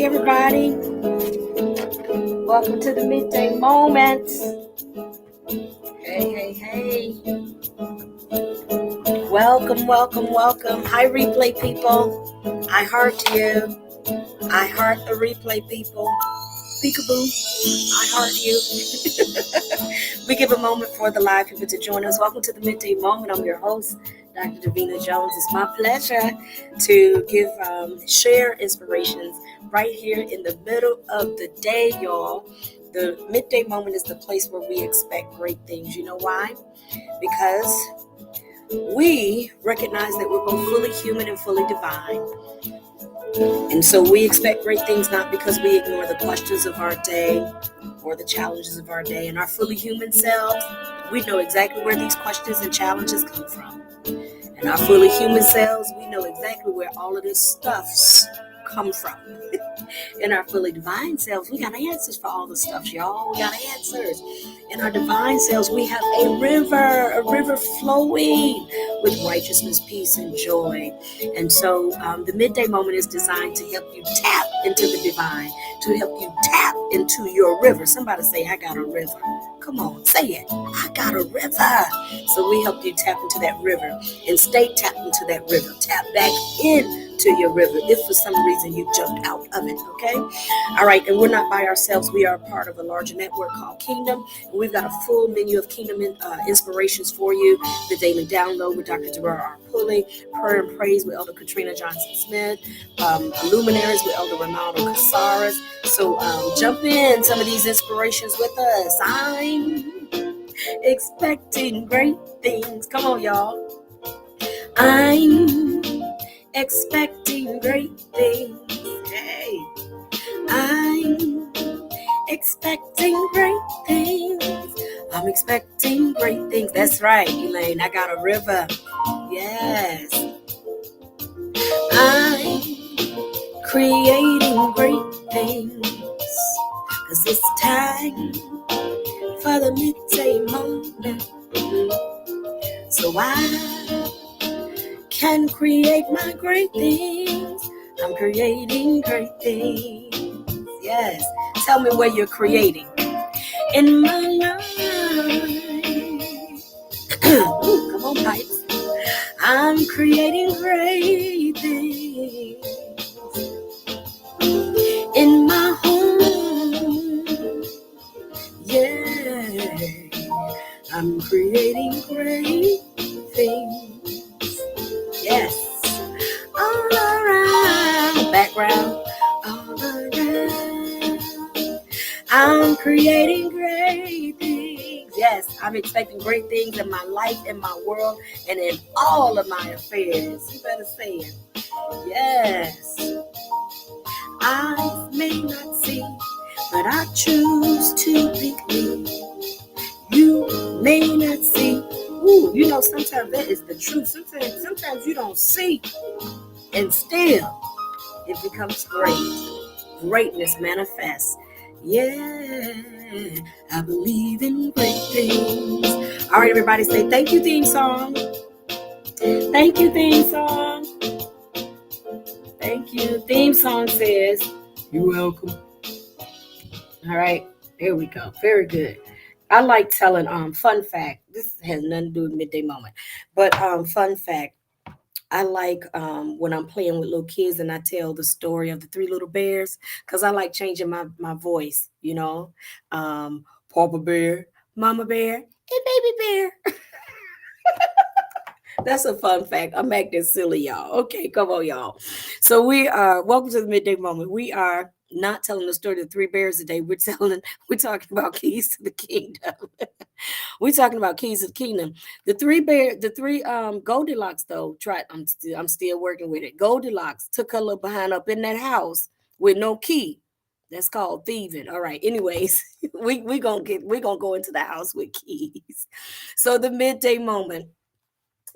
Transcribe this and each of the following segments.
Hey everybody, welcome to the Midday Moment. Hey. Welcome. Hi replay people. I heart you. I heart the replay people. Peekaboo. I heart you. We give a moment for the live people to join us. Welcome to the Midday Moment. I'm your host, Dr. Davina Jones. It's my pleasure to give share inspirations right here in the middle of the day, y'all. The Midday Moment is the place where we expect great things. You know why? Because we recognize that we're both fully human and fully divine. And so we expect great things not because we ignore the questions of our day or the challenges of our day. In our fully human selves, we know exactly where these questions and challenges come from. In our fully human selves, we know exactly where all of this stuffs come from. In our fully divine selves, we got answers for all the stuff, y'all. We got answers. In our divine selves, we have a river flowing with righteousness, peace, and joy. And so the Midday Moment is designed to help you tap into the divine, to help you tap into your river. Somebody say, I got a river. Come on, say it. I got a river. So we help you tap into that river and stay tapped into that river. Tap back in to your river if for some reason you jumped out of it, okay? All right, and we're not by ourselves. We are part of a larger network called Kingdom, and we've got a full menu of Kingdom inspirations for you. The Daily Download with Dr. Pulley, Prayer and Praise with Elder Katrina Johnson-Smith, Luminaries with Elder Ronaldo Casares. So jump in some of these inspirations with us. I'm expecting great things. Come on, y'all. I'm expecting great things. Hey, I'm expecting great things. I'm expecting great things. That's right, Elaine. I got a river. Yes. I'm creating great things. 'Cause it's time for the midday moment. So I can create my great things. I'm creating great things. Yes. Tell me where you're creating. In my life. Ooh, come on, pipes. I'm creating great things. In my home. Yeah. I'm creating great things. Yes. All around, background, all around. I'm creating great things. Yes, I'm expecting great things in my life, in my world, and in all of my affairs. You better say it. Yes. Eyes may not see, but I choose to believe. You may not see. Ooh, you know, sometimes that is the truth. Sometimes you don't see, and still it becomes great. Greatness manifests. Yeah, I believe in great things. All right, everybody say thank you, theme song. Thank you, theme song. Thank you. Theme song says, you're welcome. All right, there we go. Very good. I like telling fun fact. This has nothing to do with Midday Moment, but fun fact. I like when I'm playing with little kids and I tell the story of the three little bears because I like changing my voice. You know, Papa Bear, Mama Bear, and Baby Bear. That's a fun fact. I'm acting silly, y'all. Okay, come on, y'all. So we are welcome to the Midday Moment. We are not telling the story of the three bears today. We're talking about keys to the kingdom. We're talking about keys to the kingdom. The three Goldilocks though. I'm still working with it. Goldilocks took her little behind up in that house with no key. That's called thieving. All right. Anyways, we're gonna go into the house with keys. So the Midday Moment.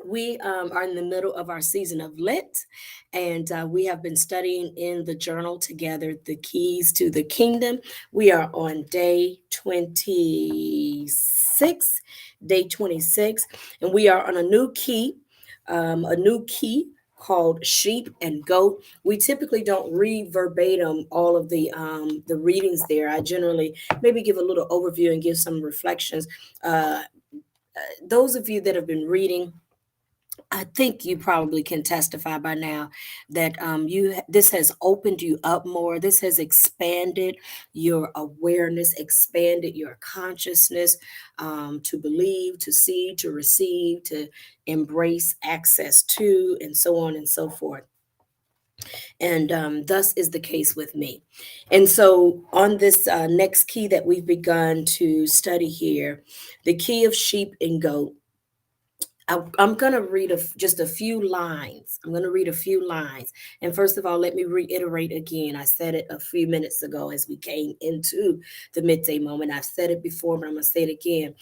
We are in the middle of our season of Lit, and we have been studying in the journal together the keys to the kingdom. We are on day 26, and we are on a new key. called Sheep and Goat. We typically don't read verbatim all of the readings there. I generally maybe give a little overview and give some reflections. Uh, those of you that have been reading, I think you probably can testify by now that this has opened you up more. This has expanded your awareness, expanded your consciousness, to believe, to see, to receive, to embrace access to, and so on and so forth. And thus is the case with me. And so, on this next key that we've begun to study here, the key of sheep and goat, I'm going to read just a few lines. I'm going to read a few lines. And first of all, let me reiterate again. I said it a few minutes ago as we came into the midday moment. I've said it before, but I'm going to say it again.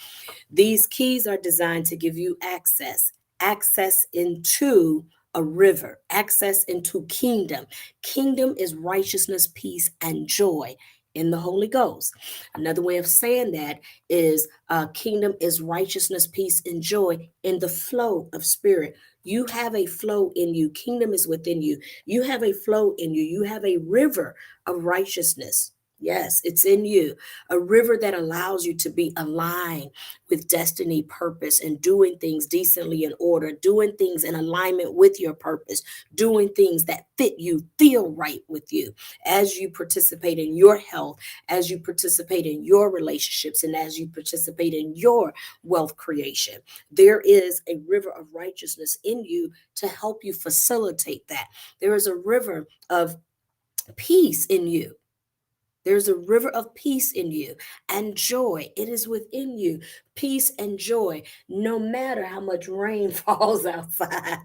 These keys are designed to give you access into a river, access into kingdom. Kingdom is righteousness, peace, and joy in the Holy Ghost. Another way of saying that is kingdom is righteousness, peace, and joy in the flow of spirit. You have a flow in you. Kingdom is within you. You have a flow in you. You have a river of righteousness. Yes, it's in you. A river that allows you to be aligned with destiny, purpose, and doing things decently in order, doing things in alignment with your purpose, doing things that fit you, feel right with you as you participate in your health, as you participate in your relationships, and as you participate in your wealth creation. There is a river of righteousness in you to help you facilitate that. There is a river of peace in you. There's a river of peace in you and joy. It is within you. Peace and joy, no matter how much rain falls outside.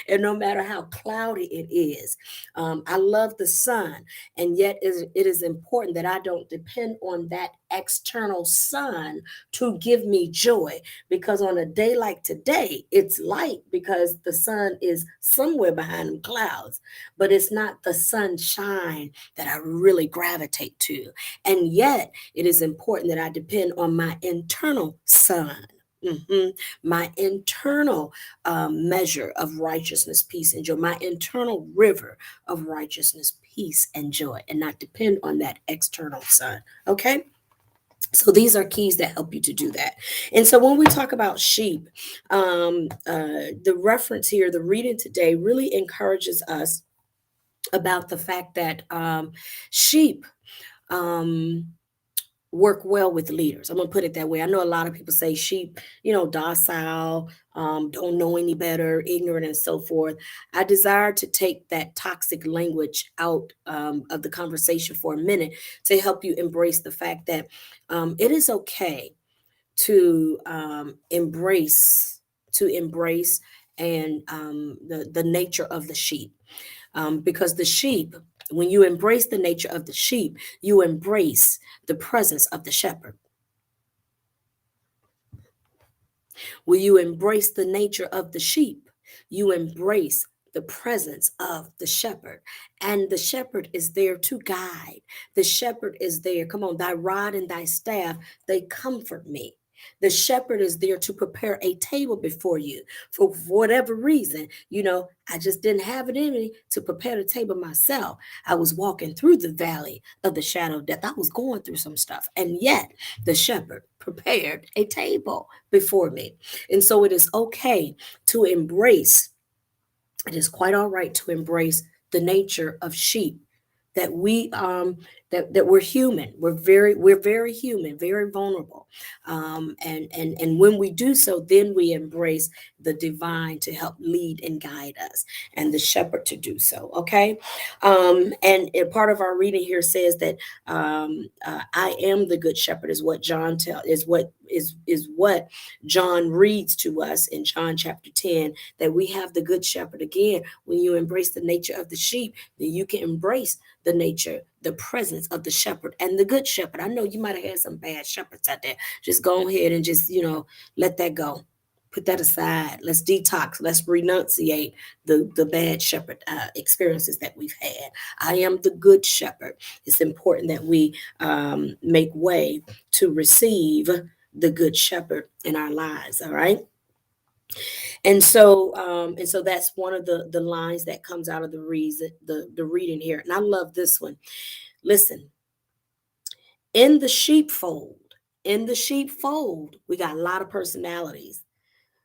And no matter how cloudy it is. I love the sun, and yet it is important that I don't depend on that external sun to give me joy, because on a day like today, it's light because the sun is somewhere behind them clouds, but it's not the sunshine that I really gravitate to. And yet, it is important that I depend on my internal sun. My internal measure of righteousness, peace, and joy, my internal river of righteousness, peace, and joy, and not depend on that external sun. Okay? So these are keys that help you to do that. And so when we talk about sheep, the reference here, the reading today really encourages us about the fact that sheep work well with leaders. I'm gonna put it that way. I know a lot of people say sheep, docile, don't know any better, ignorant, and so forth. I desire to take that toxic language out of the conversation for a minute to help you embrace the fact that it is okay to embrace and the nature of the sheep, because the sheep, when you embrace the nature of the sheep, you embrace the presence of the shepherd. When you embrace the nature of the sheep, you embrace the presence of the shepherd. And the shepherd is there to guide. The shepherd is there. Come on, thy rod and thy staff, they comfort me. The shepherd is there to prepare a table before you. For whatever reason, I just didn't have it in me to prepare the table myself. I was walking through the valley of the shadow of death. I was going through some stuff. And yet the shepherd prepared a table before me. And so it is okay to embrace, it is quite all right to embrace the nature of sheep, that that we're human. We're very human, very vulnerable. And when we do so, then we embrace the divine to help lead and guide us, and the shepherd to do so. Okay. And part of our reading here says that I am the good shepherd is what what John reads to us in John chapter 10, that we have the good shepherd. Again, when you embrace the nature of the sheep, then you can embrace the nature, the presence of the shepherd and the good shepherd. I know you might have had some bad shepherds out there. Just go ahead and just, let that go. Put that aside. Let's detox. Let's renunciate the bad shepherd experiences that we've had. I am the good shepherd. It's important that we make way to receive the good shepherd in our lives. All right. And so that's one of the lines that comes out of the reading here. And I love this one. Listen, in the sheepfold, we got a lot of personalities,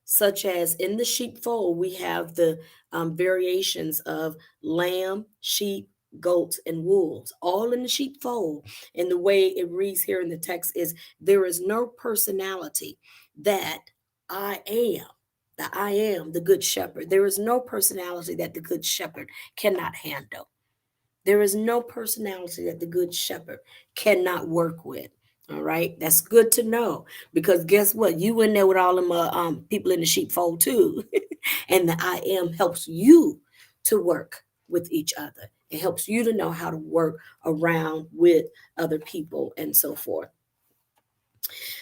such as in the sheepfold, we have the variations of lamb, sheep, goats, and wolves, all in the sheepfold. And the way it reads here in the text is, there is no personality that I am. I am the good shepherd. There is no personality that the good shepherd cannot handle. There is no personality that the good shepherd cannot work with. All right, that's good to know, because guess what? You in there with all them people in the sheepfold too, and the I am helps you to work with each other. It helps you to know how to work around with other people and so forth.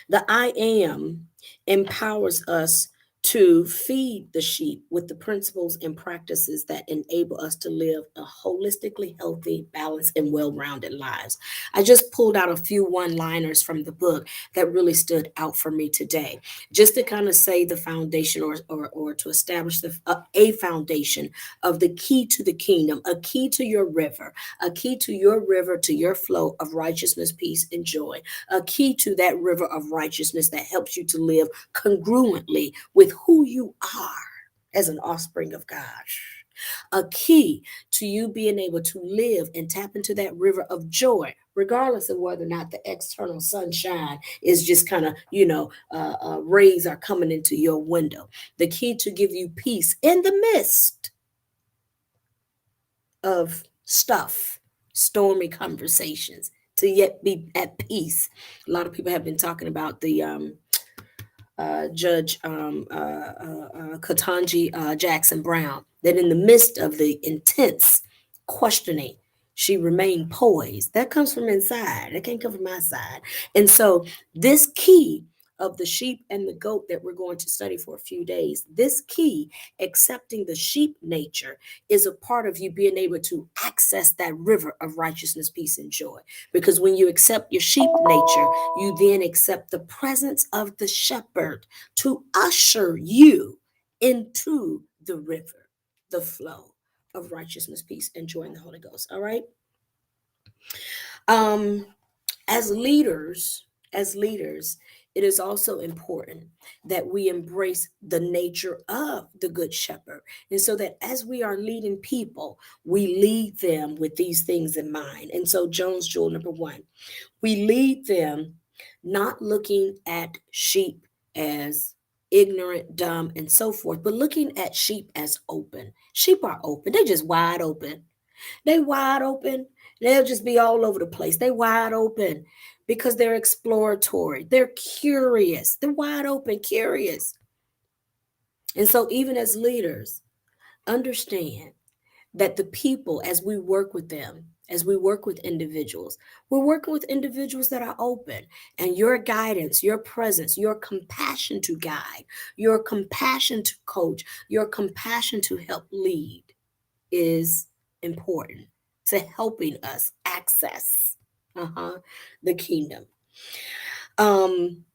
The I am empowers us to feed the sheep with the principles and practices that enable us to live a holistically healthy, balanced, and well rounded lives. I just pulled out a few one liners from the book that really stood out for me today, just to kind of say the foundation, or to establish a foundation of the key to the kingdom, a key to your river, to your flow of righteousness, peace, and joy, a key to that river of righteousness that helps you to live congruently with who you are as an offspring of God. A key to you being able to live and tap into that river of joy, regardless of whether or not the external sunshine is just kind of, rays are coming into your window. The key to give you peace in the midst of stormy conversations, to yet be at peace. A lot of people have been talking about the Judge Katanji Jackson Brown, that in the midst of the intense questioning, she remained poised. That comes from inside. That can't come from outside. And so, this key of the sheep and the goat that we're going to study for a few days, this key, accepting the sheep nature, is a part of you being able to access that river of righteousness, peace, and joy. Because when you accept your sheep nature, you then accept the presence of the shepherd to usher you into the river, the flow of righteousness, peace, and joy in the Holy Ghost. All right. Um, as leaders, it is also important that we embrace the nature of the good shepherd. And so that as we are leading people, we lead them with these things in mind. And so, Jones Jewel number one, we lead them not looking at sheep as ignorant, dumb, and so forth, but looking at sheep as open. Sheep are open, they just wide open. They wide open. They'll just be all over the place. They wide open because they're exploratory. They're curious. They're wide open, curious. And so even as leaders, understand that the people, as we work with them, as we work with individuals, we're working with individuals that are open. And your guidance, your presence, your compassion to guide, your compassion to coach, your compassion to help lead is important to helping us access the kingdom. Um,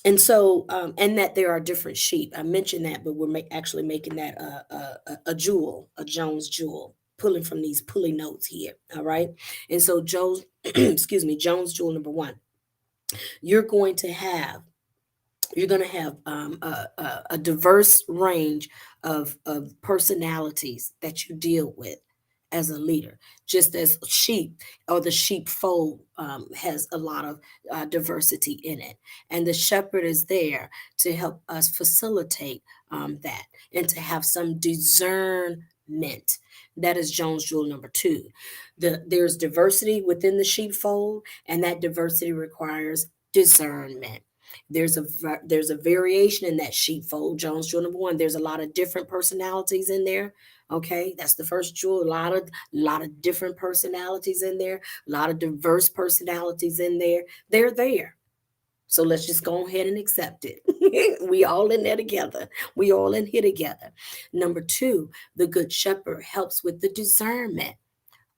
and that there are different sheep. I mentioned that, but we're actually making that a jewel, a Jones jewel, pulling from these pulley notes here. All right. And so Jones, excuse me, Jones jewel number one, you're going to have a diverse range of personalities that you deal with as a leader, just as sheep or the sheepfold has a lot of diversity in it. And the shepherd is there to help us facilitate that and to have some discernment. That is Jones Jewel number two. There's diversity within the sheepfold, and that diversity requires discernment. There's a variation in that sheepfold. Jones Jewel number one. There's a lot of different personalities in there. Okay, that's the first jewel. A lot of different personalities in there. A lot of diverse personalities in there. They're there. So let's just go ahead and accept it. We all in there together. We all in here together. Number two, the good shepherd helps with the discernment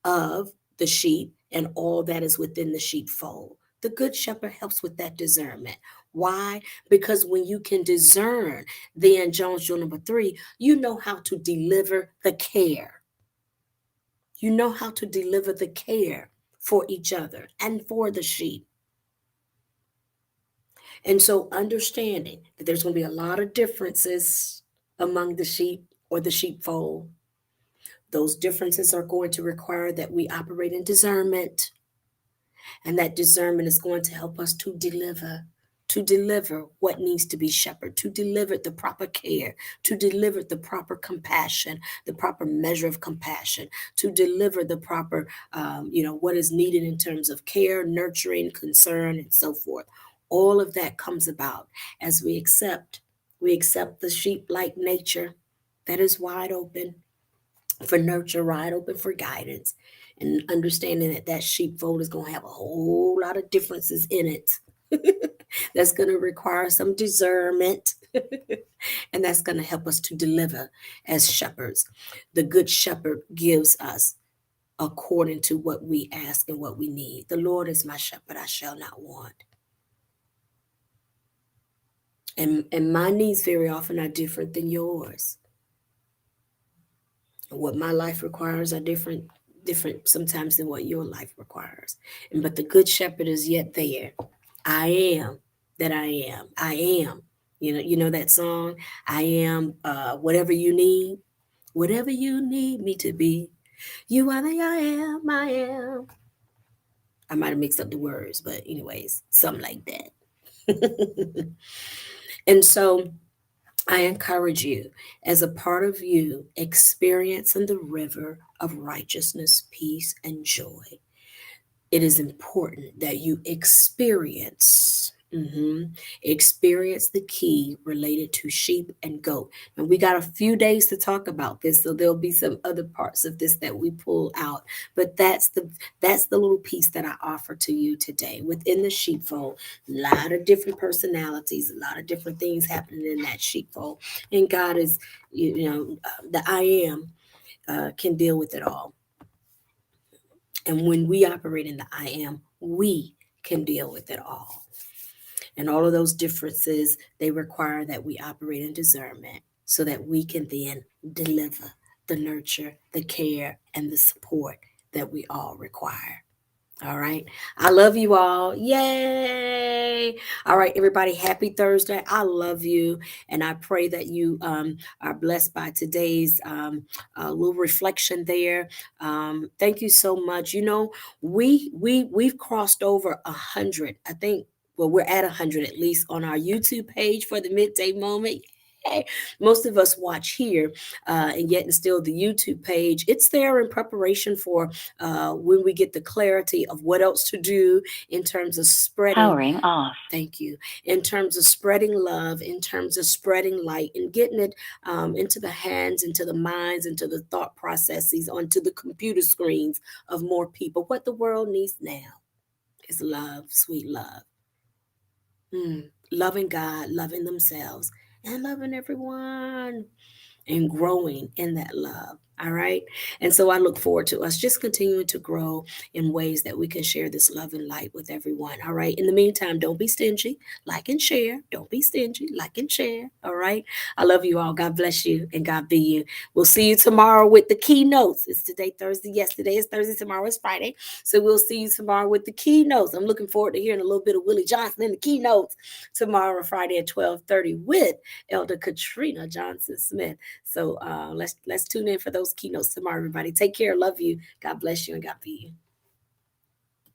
of the sheep and all that is within the sheepfold. The good shepherd helps with that discernment. Why? Because when you can discern, then Jones Rule number 3, you know how to deliver the care. You know how to deliver the care for each other and for the sheep. And so understanding that there's going to be a lot of differences among the sheep or the sheepfold, those differences are going to require that we operate in discernment. And that discernment is going to help us to deliver what needs to be shepherded, to deliver the proper care, to deliver the proper compassion, the proper measure of compassion, to deliver the proper, what is needed in terms of care, nurturing, concern, and so forth. All of that comes about as we accept the sheep-like nature that is wide open for nurture, wide open for guidance, and understanding that that sheepfold is going to have a whole lot of differences in it. That's going to require some discernment, and that's going to help us to deliver as shepherds. The good shepherd gives us according to what we ask and what we need. The Lord is my shepherd, I shall not want. And my needs very often are different than yours. What my life requires are different sometimes than what your life requires. But the good shepherd is yet there. I am that I am. I am. You know that song? I am whatever you need. Whatever you need me to be. You are the I am, I am. I might have mixed up the words, but anyways, something like that. And so I encourage you, as a part of you experiencing the river of righteousness, peace, and joy, it is important that you experience the key related to sheep and goat. And we got a few days to talk about this, so there'll be some other parts of this that we pull out. But that's the little piece that I offer to you today. Within the sheepfold, a lot of different personalities, a lot of different things happening in that sheepfold. And God is, the I am can deal with it all. And when we operate in the I am, we can deal with it all. And all of those differences, they require that we operate in discernment so that we can then deliver the nurture, the care, and the support that we all require. All right. I love you all. Yay. All right, everybody. Happy Thursday. I love you. And I pray that you are blessed by today's little reflection there. Thank you so much. We've crossed over 100. I think, well, we're at 100 at least on our YouTube page for the Midday Moment. Yay. Most of us watch here, and yet and still the YouTube page. It's there in preparation for when we get the clarity of what else to do in terms of spreading. Powering off. Thank you. In terms of spreading love, in terms of spreading light, and getting it into the hands, into the minds, into the thought processes, onto the computer screens of more people. What the world needs now is love, sweet love. Loving God, loving themselves, and loving everyone, and growing in that love. All right. And so I look forward to us just continuing to grow in ways that we can share this love and light with everyone. All right. In the meantime, don't be stingy. Like and share. Don't be stingy. Like and share. All right. I love you all. God bless you and God be you. We'll see you tomorrow with the keynotes. It's today, Thursday. Yes, today is Thursday. Tomorrow is Friday. So we'll see you tomorrow with the keynotes. I'm looking forward to hearing a little bit of Willie Johnson in the keynotes tomorrow, Friday at 12:30 with Elder Katrina Johnson Smith. So let's tune in for those keynotes tomorrow, everybody. Take care. Love you. God bless you and God be you.